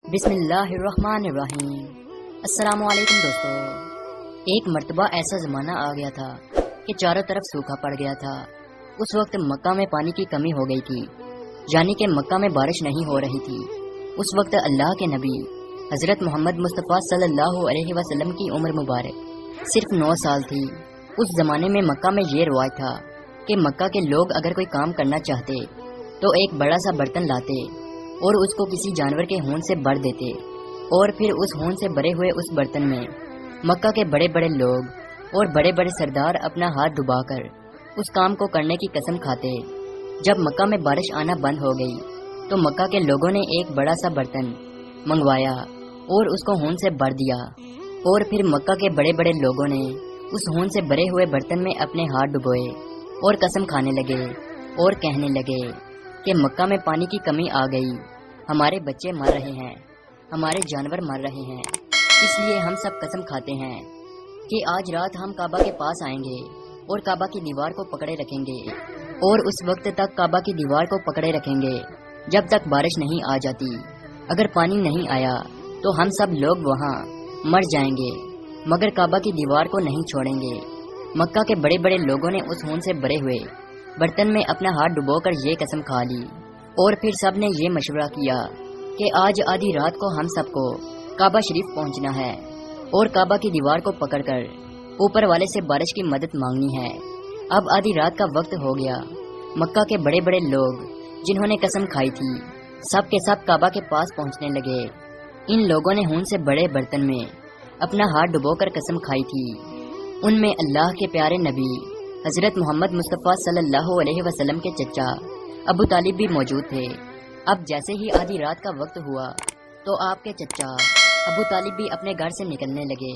بسم اللہ الرحمن الرحیم۔ السلام علیکم دوستو۔ ایک مرتبہ ایسا زمانہ آ گیا تھا کہ چاروں طرف سوکھا پڑ گیا تھا۔ اس وقت مکہ میں پانی کی کمی ہو گئی تھی، یعنی کہ مکہ میں بارش نہیں ہو رہی تھی۔ اس وقت اللہ کے نبی حضرت محمد مصطفیٰ صلی اللہ علیہ وسلم کی عمر مبارک صرف 9 سال تھی۔ اس زمانے میں مکہ میں یہ رواج تھا کہ مکہ کے لوگ اگر کوئی کام کرنا چاہتے تو ایک بڑا سا برتن لاتے اور اس کو کسی جانور کے خون سے بھر دیتے، اور پھر اس خون سے بھرے ہوئے اس برتن میں مکہ کے بڑے بڑے لوگ اور بڑے بڑے سردار اپنا ہاتھ ڈبا کر اس کام کو کرنے کی قسم کھاتے۔ جب مکہ میں بارش آنا بند ہو گئی تو مکہ کے لوگوں نے ایک بڑا سا برتن منگوایا اور اس کو خون سے بھر دیا، اور پھر مکہ کے بڑے بڑے لوگوں نے اس خون سے بھرے ہوئے برتن میں اپنے ہاتھ ڈبوئے اور قسم کھانے لگے اور کہنے لگے کہ مکہ میں پانی کی کمی آ گئی، ہمارے بچے مر رہے ہیں، ہمارے جانور مر رہے ہیں، اس لیے ہم سب قسم کھاتے ہیں کہ آج رات ہم کعبہ کے پاس آئیں گے اور کعبہ کی دیوار کو پکڑے رکھیں گے، اور اس وقت تک کعبہ کی دیوار کو پکڑے رکھیں گے جب تک بارش نہیں آ جاتی۔ اگر پانی نہیں آیا تو ہم سب لوگ وہاں مر جائیں گے، مگر کعبہ کی دیوار کو نہیں چھوڑیں گے۔ مکہ کے بڑے بڑے لوگوں نے اس خون سے بھرے ہوئے برتن میں اپنا ہاتھ ڈبو کر یہ قسم کھا لی، اور پھر سب نے یہ مشورہ کیا کہ آج آدھی رات کو ہم سب کو کعبہ شریف پہنچنا ہے اور کعبہ کی دیوار کو پکڑ کر اوپر والے سے بارش کی مدد مانگنی ہے۔ اب آدھی رات کا وقت ہو گیا۔ مکہ کے بڑے بڑے لوگ جنہوں نے قسم کھائی تھی سب کے سب کعبہ کے پاس پہنچنے لگے۔ ان لوگوں نے خون سے بڑے برتن میں اپنا ہاتھ ڈبو کر قسم کھائی تھی۔ ان میں اللہ کے پیارے نبی حضرت محمد مصطفیٰ صلی اللہ علیہ وسلم کے چچا ابو طالب بھی موجود تھے۔ اب جیسے ہی آدھی رات کا وقت ہوا تو آپ کے چچا ابو طالب بھی اپنے گھر سے نکلنے لگے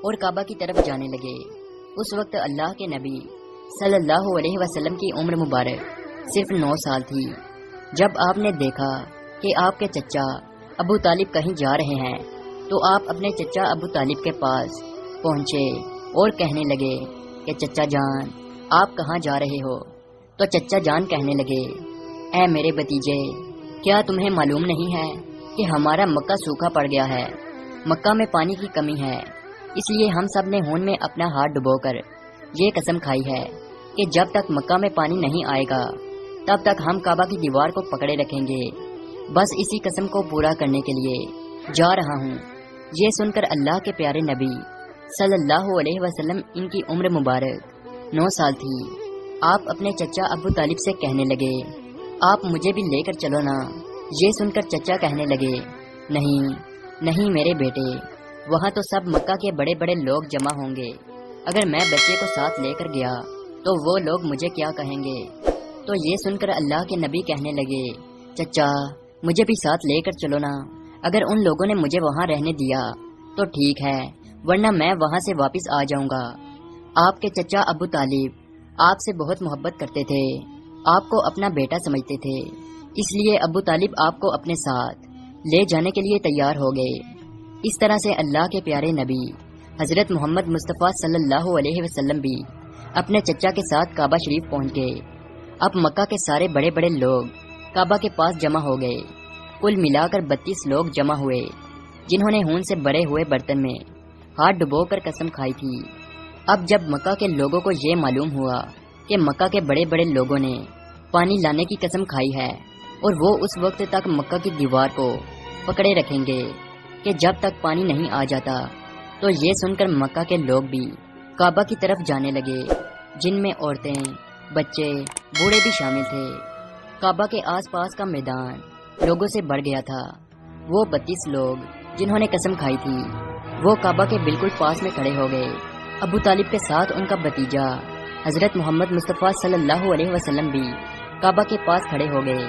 اور کعبہ کی طرف جانے لگے۔ اس وقت اللہ کے نبی صلی اللہ علیہ وسلم کی عمر مبارک صرف 9 سال تھی۔ جب آپ نے دیکھا کہ آپ کے چچا ابو طالب کہیں جا رہے ہیں تو آپ اپنے چچا ابو طالب کے پاس پہنچے اور کہنے لگے کہ چچا جان آپ کہاں جا رہے ہو؟ تو چچا جان کہنے لگے، اے میرے بھتیجے، کیا تمہیں معلوم نہیں ہے کہ ہمارا مکہ سوکھا پڑ گیا ہے، مکہ میں پانی کی کمی ہے، اس لیے ہم سب نے خون میں اپنا ہاتھ ڈبو کر یہ قسم کھائی ہے کہ جب تک مکہ میں پانی نہیں آئے گا تب تک ہم کعبہ کی دیوار کو پکڑے رکھیں گے۔ بس اسی قسم کو پورا کرنے کے لیے جا رہا ہوں۔ یہ سن کر اللہ کے پیارے نبی صلی اللہ علیہ وسلم، ان کی عمر مبارک 9 سال تھی، آپ اپنے چچا ابو طالب سے کہنے لگے، آپ مجھے بھی لے کر چلو نا۔ یہ سن کر چچا کہنے لگے، نہیں نہیں میرے بیٹے، وہاں تو سب مکہ کے بڑے بڑے لوگ جمع ہوں گے، اگر میں بچے کو ساتھ لے کر گیا تو وہ لوگ مجھے کیا کہیں گے؟ تو یہ سن کر اللہ کے نبی کہنے لگے، چچا مجھے بھی ساتھ لے کر چلو نا، اگر ان لوگوں نے مجھے وہاں رہنے دیا تو ٹھیک ہے، ورنہ میں وہاں سے واپس آ جاؤں گا۔ آپ کے چچا ابو طالب آپ سے بہت محبت کرتے تھے، آپ کو اپنا بیٹا سمجھتے تھے، اس لیے ابو طالب آپ کو اپنے ساتھ لے جانے کے لیے تیار ہو گئے۔ اس طرح سے اللہ کے پیارے نبی حضرت محمد مصطفیٰ صلی اللہ علیہ وسلم بھی اپنے چچا کے ساتھ کعبہ شریف پہنچ گئے۔ اب مکہ کے سارے بڑے بڑے لوگ کعبہ کے پاس جمع ہو گئے۔ کل ملا کر 32 لوگ جمع ہوئے جنہوں نے خون سے بھرے ہوئے برتن میں ہاتھ ڈبو کر قسم کھائی تھی۔ اب جب مکہ کے لوگوں کو یہ معلوم ہوا کہ مکہ کے بڑے بڑے لوگوں نے پانی لانے کی قسم کھائی ہے اور وہ اس وقت تک مکہ کی دیوار کو پکڑے رکھیں گے کہ جب تک پانی نہیں آ جاتا، تو یہ سن کر مکہ کے لوگ بھی کعبہ کی طرف جانے لگے، جن میں عورتیں، بچے، بوڑھے بھی شامل تھے۔ کعبہ کے آس پاس کا میدان لوگوں سے بھر گیا تھا۔ وہ 32 لوگ جنہوں نے قسم کھائی تھی وہ کعبہ کے بالکل پاس میں کھڑے ہو گئے۔ ابو طالب کے ساتھ ان کا بھتیجا حضرت محمد مصطفیٰ صلی اللہ علیہ وسلم بھی کعبہ کے پاس کھڑے ہو گئے۔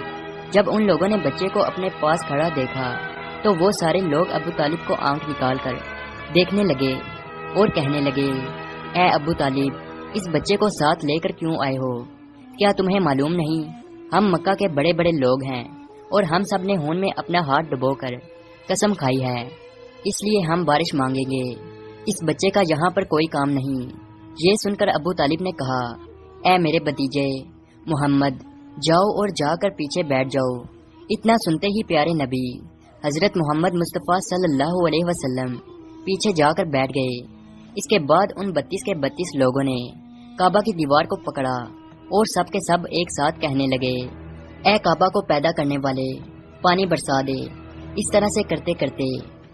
جب ان لوگوں نے بچے کو اپنے پاس کھڑا دیکھا تو وہ سارے لوگ ابو طالب کو آنکھ نکال کر دیکھنے لگے اور کہنے لگے، اے ابو طالب، اس بچے کو ساتھ لے کر کیوں آئے ہو؟ کیا تمہیں معلوم نہیں ہم مکہ کے بڑے بڑے لوگ ہیں اور ہم سب نے خون میں اپنا ہاتھ ڈبو کر قسم کھائی ہے، اس لیے ہم بارش مانگیں گے، اس بچے کا یہاں پر کوئی کام نہیں۔ یہ سن کر ابو طالب نے کہا، اے میرے بھتیجے محمد، جاؤ اور جا کر پیچھے بیٹھ جاؤ۔ اتنا سنتے ہی پیارے نبی حضرت محمد مصطفیٰ صلی اللہ علیہ وسلم پیچھے جا کر بیٹھ گئے۔ اس کے بعد ان 32 کے 32 لوگوں نے کعبہ کی دیوار کو پکڑا اور سب کے سب ایک ساتھ کہنے لگے، اے کعبہ کو پیدا کرنے والے، پانی برسا دے۔ اس طرح سے کرتے کرتے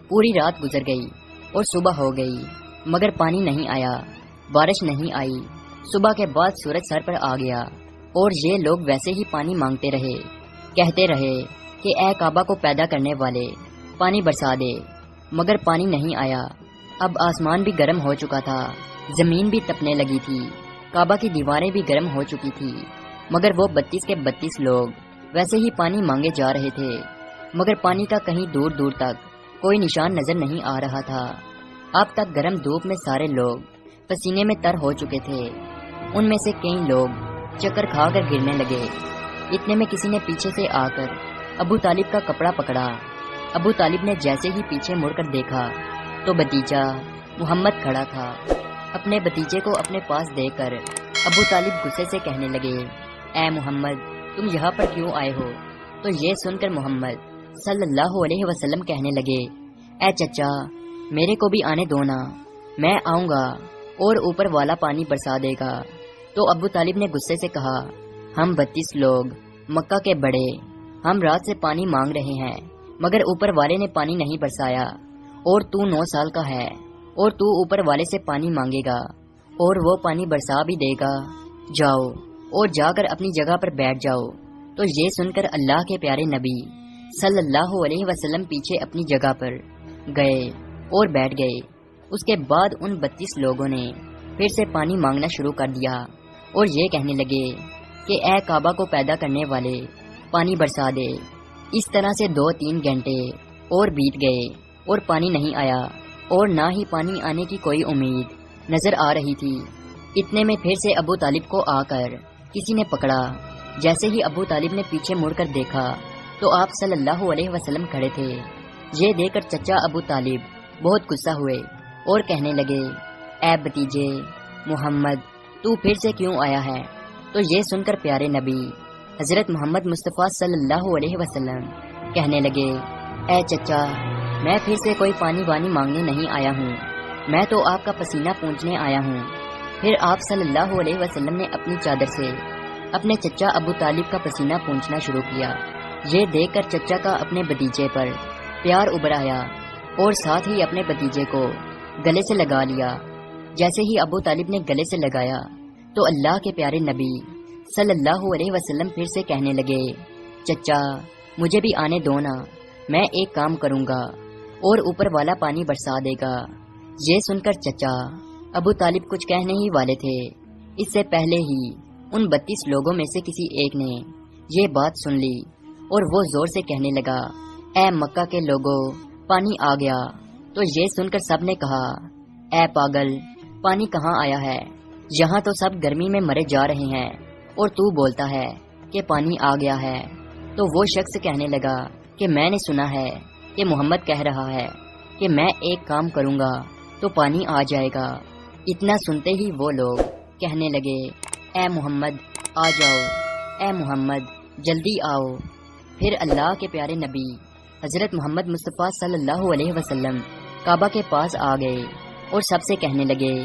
پوری رات گزر گئی اور صبح ہو گئی، مگر پانی نہیں آیا، بارش نہیں آئی۔ صبح کے بعد سورج سر پر آ گیا اور یہ لوگ ویسے ہی پانی مانگتے رہے، کہتے رہے کہ اے کعبہ کو پیدا کرنے والے، پانی برسا دے، مگر پانی نہیں آیا۔ اب آسمان بھی گرم ہو چکا تھا، زمین بھی تپنے لگی تھی، کعبہ کی دیواریں بھی گرم ہو چکی تھی، مگر وہ 32 کے 32 لوگ ویسے ہی پانی مانگے جا رہے تھے، مگر پانی کا کہیں دور دور تک کوئی نشان نظر نہیں آ رہا تھا۔ اب تک گرم دھوپ میں سارے لوگ پسینے میں تر ہو چکے تھے، ان میں سے کئی لوگ چکر کھا کر گرنے لگے۔ اتنے میں کسی نے پیچھے سے آ کر ابو طالب کا کپڑا پکڑا۔ ابو طالب نے جیسے ہی پیچھے مڑ کر دیکھا تو بھتیجا محمد کھڑا تھا۔ اپنے بھتیجے کو اپنے پاس دے کر ابو طالب غصے سے کہنے لگے، اے محمد، تم یہاں پر کیوں آئے ہو؟ تو یہ سن کر محمد صلی اللہ علیہ وسلم کہنے لگے، اے چچا، میرے کو بھی آنے دو نا، میں آؤں گا اور اوپر والا پانی برسا دے گا۔ تو ابو طالب نے غصے سے کہا، ہم 32 لوگ مکہ کے بڑے، ہم رات سے پانی مانگ رہے ہیں، مگر اوپر والے نے پانی نہیں برسایا، اور تو 9 سال کا ہے اور تو اوپر والے سے پانی مانگے گا اور وہ پانی برسا بھی دے گا، جاؤ اور جا کر اپنی جگہ پر بیٹھ جاؤ۔ تو یہ سن کر اللہ کے پیارے نبی صلی اللہ علیہ وسلم پیچھے اپنی جگہ پر گئے اور بیٹھ گئے۔ اس کے بعد ان 32 لوگوں نے پھر سے پانی مانگنا شروع کر دیا اور یہ کہنے لگے کہ اے کعبہ کو پیدا کرنے والے، پانی برسا دے۔ اس طرح سے 2-3 گھنٹے اور بیت گئے اور پانی نہیں آیا، اور نہ ہی پانی آنے کی کوئی امید نظر آ رہی تھی۔ اتنے میں پھر سے ابو طالب کو آ کر کسی نے پکڑا۔ جیسے ہی ابو طالب نے پیچھے مڑ کر دیکھا تو آپ صلی اللہ علیہ وسلم کھڑے تھے۔ یہ دیکھ کر چچا ابو طالب بہت غصہ ہوئے اور کہنے لگے، اے بھتیجے محمد، تو پھر سے کیوں آیا ہے؟ تو یہ سن کر پیارے نبی حضرت محمد مصطفیٰ صلی اللہ علیہ وسلم کہنے لگے، اے چچا، میں پھر سے کوئی پانی وانی مانگنے نہیں آیا ہوں، میں تو آپ کا پسینہ پونچھنے آیا ہوں۔ پھر آپ صلی اللہ علیہ وسلم نے اپنی چادر سے اپنے چچا ابو طالب کا پسینہ پونچھنا شروع کیا۔ یہ دیکھ کر چچا کا اپنے بھتیجے پر پیار ابھر آیا اور ساتھ ہی اپنے بھتیجے کو گلے سے لگا لیا۔ جیسے ہی ابو طالب نے گلے سے لگایا تو اللہ کے پیارے نبی صلی اللہ علیہ وسلم پھر سے کہنے لگے، چچا، مجھے بھی آنے دو نا، میں ایک کام کروں گا اور اوپر والا پانی برسا دے گا۔ یہ سن کر چچا ابو طالب کچھ کہنے ہی والے تھے، اس سے پہلے ہی ان 32 لوگوں میں سے کسی ایک نے یہ بات سن لی اور وہ زور سے کہنے لگا، اے مکہ کے لوگوں، پانی آ گیا۔ تو یہ سن کر سب نے کہا، اے پاگل، پانی کہاں آیا ہے؟ یہاں تو سب گرمی میں مرے جا رہے ہیں اور تو بولتا ہے کہ پانی آ گیا ہے۔ تو وہ شخص کہنے لگا کہ میں نے سنا ہے کہ محمد کہہ رہا ہے کہ میں ایک کام کروں گا تو پانی آ جائے گا۔ اتنا سنتے ہی وہ لوگ کہنے لگے، اے محمد آ جاؤ، اے محمد جلدی آؤ۔ پھر اللہ کے پیارے نبی حضرت محمد مصطفیٰ صلی اللہ علیہ وسلم کعبہ کے پاس آ گئے اور سب سے کہنے لگے،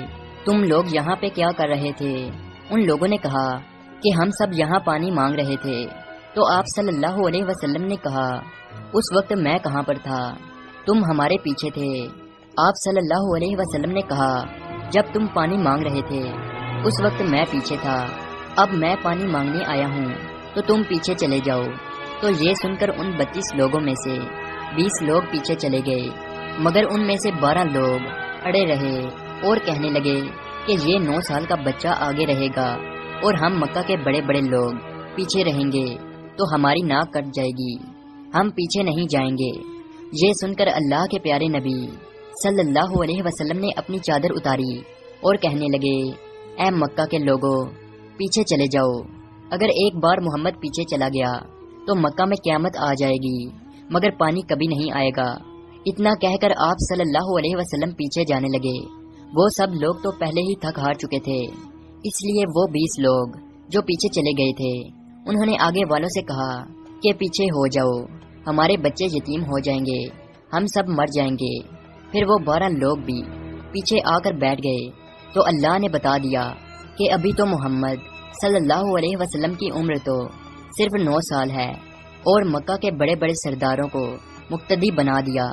تم لوگ یہاں پہ کیا کر رہے تھے؟ ان لوگوں نے کہا کہ ہم سب یہاں پانی مانگ رہے تھے۔ تو آپ صلی اللہ علیہ وسلم نے کہا، اس وقت میں کہاں پر تھا؟ تم ہمارے پیچھے تھے۔ آپ صلی اللہ علیہ وسلم نے کہا، جب تم پانی مانگ رہے تھے اس وقت میں پیچھے تھا، اب میں پانی مانگنے آیا ہوں تو تم پیچھے چلے جاؤ۔ تو یہ سن کر ان 32 لوگوں میں سے 20 لوگ پیچھے چلے گئے، مگر ان میں سے 12 لوگ اڑے رہے اور کہنے لگے کہ یہ 9 سال کا بچہ آگے رہے گا اور ہم مکہ کے بڑے بڑے لوگ پیچھے رہیں گے تو ہماری ناک کٹ جائے گی، ہم پیچھے نہیں جائیں گے۔ یہ سن کر اللہ کے پیارے نبی صلی اللہ علیہ وسلم نے اپنی چادر اتاری اور کہنے لگے، اے مکہ کے لوگوں، پیچھے چلے جاؤ۔ اگر ایک بار محمد پیچھے چلا گیا تو مکہ میں قیامت آ جائے گی، مگر پانی کبھی نہیں آئے گا۔ اتنا کہہ کر آپ صلی اللہ علیہ وسلم پیچھے جانے لگے۔ وہ سب لوگ تو پہلے ہی تھک ہار چکے تھے، اس لیے وہ 20 لوگ جو پیچھے چلے گئے تھے انہوں نے آگے والوں سے کہا کہ پیچھے ہو جاؤ، ہمارے بچے یتیم ہو جائیں گے، ہم سب مر جائیں گے۔ پھر وہ 12 لوگ بھی پیچھے آ کر بیٹھ گئے تو اللہ نے بتا دیا کہ ابھی تو محمد صلی اللہ علیہ وسلم کی عمر تو صرف 9 سال ہے، اور مکہ کے بڑے بڑے سرداروں کو مقتدی بنا دیا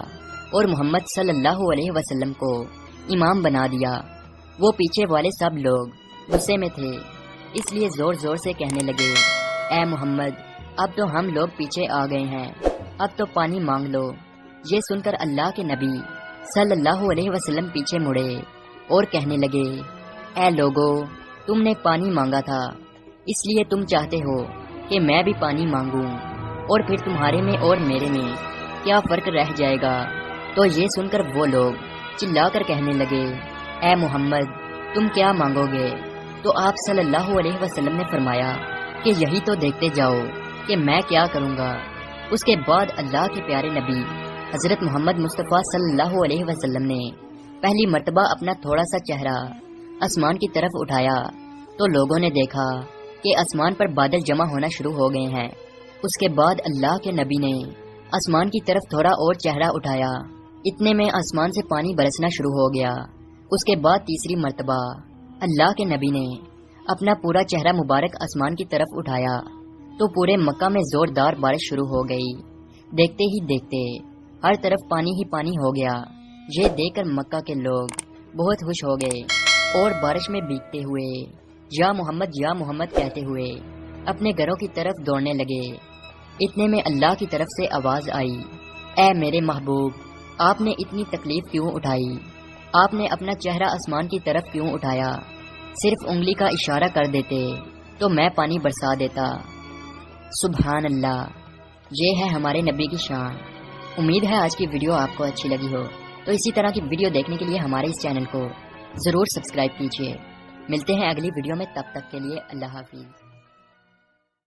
اور محمد صلی اللہ علیہ وسلم کو امام بنا دیا۔ وہ پیچھے والے سب لوگ غصے میں تھے، اس لیے زور زور سے کہنے لگے، اے محمد، اب تو ہم لوگ پیچھے آ گئے ہیں، اب تو پانی مانگ لو۔ یہ سن کر اللہ کے نبی صلی اللہ علیہ وسلم پیچھے مڑے اور کہنے لگے، اے لوگو، تم نے پانی مانگا تھا، اس لیے تم چاہتے ہو کہ میں بھی پانی مانگوں، اور پھر تمہارے میں اور میرے میں کیا فرق رہ جائے گا؟ تو یہ سن کر وہ لوگ چلا کر کہنے لگے، اے محمد، تم کیا مانگو گے؟ تو آپ صلی اللہ علیہ وسلم نے فرمایا کہ یہی تو دیکھتے جاؤ کہ میں کیا کروں گا۔ اس کے بعد اللہ کے پیارے نبی حضرت محمد مصطفیٰ صلی اللہ علیہ وسلم نے پہلی مرتبہ اپنا تھوڑا سا چہرہ آسمان کی طرف اٹھایا تو لوگوں نے دیکھا کہ آسمان پر بادل جمع ہونا شروع ہو گئے ہیں۔ اس کے بعد اللہ کے نبی نے آسمان کی طرف تھوڑا اور چہرہ اٹھایا، اتنے میں آسمان سے پانی برسنا شروع ہو گیا۔ اس کے بعد تیسری مرتبہ اللہ کے نبی نے اپنا پورا چہرہ مبارک آسمان کی طرف اٹھایا تو پورے مکہ میں زوردار بارش شروع ہو گئی۔ دیکھتے ہی دیکھتے ہر طرف پانی ہی پانی ہو گیا۔ یہ دیکھ کر مکہ کے لوگ بہت خوش ہو گئے اور بارش میں بھیگتے ہوئے یا محمد کہتے ہوئے اپنے گھروں کی طرف دوڑنے لگے۔ اتنے میں اللہ کی طرف سے آواز آئی، اے میرے محبوب، آپ نے اتنی تکلیف کیوں اٹھائی؟ آپ نے اپنا چہرہ آسمان کی طرف کیوں اٹھایا؟ صرف انگلی کا اشارہ کر دیتے تو میں پانی برسا دیتا۔ سبحان اللہ، یہ ہے ہمارے نبی کی شان۔ امید ہے آج کی ویڈیو آپ کو اچھی لگی ہو، تو اسی طرح کی ویڈیو دیکھنے کے لیے ہمارے اس چینل کو ضرور سبسکرائب کیجیے۔ ملتے ہیں اگلی ویڈیو میں، تب تک کے لیے اللہ حافظ۔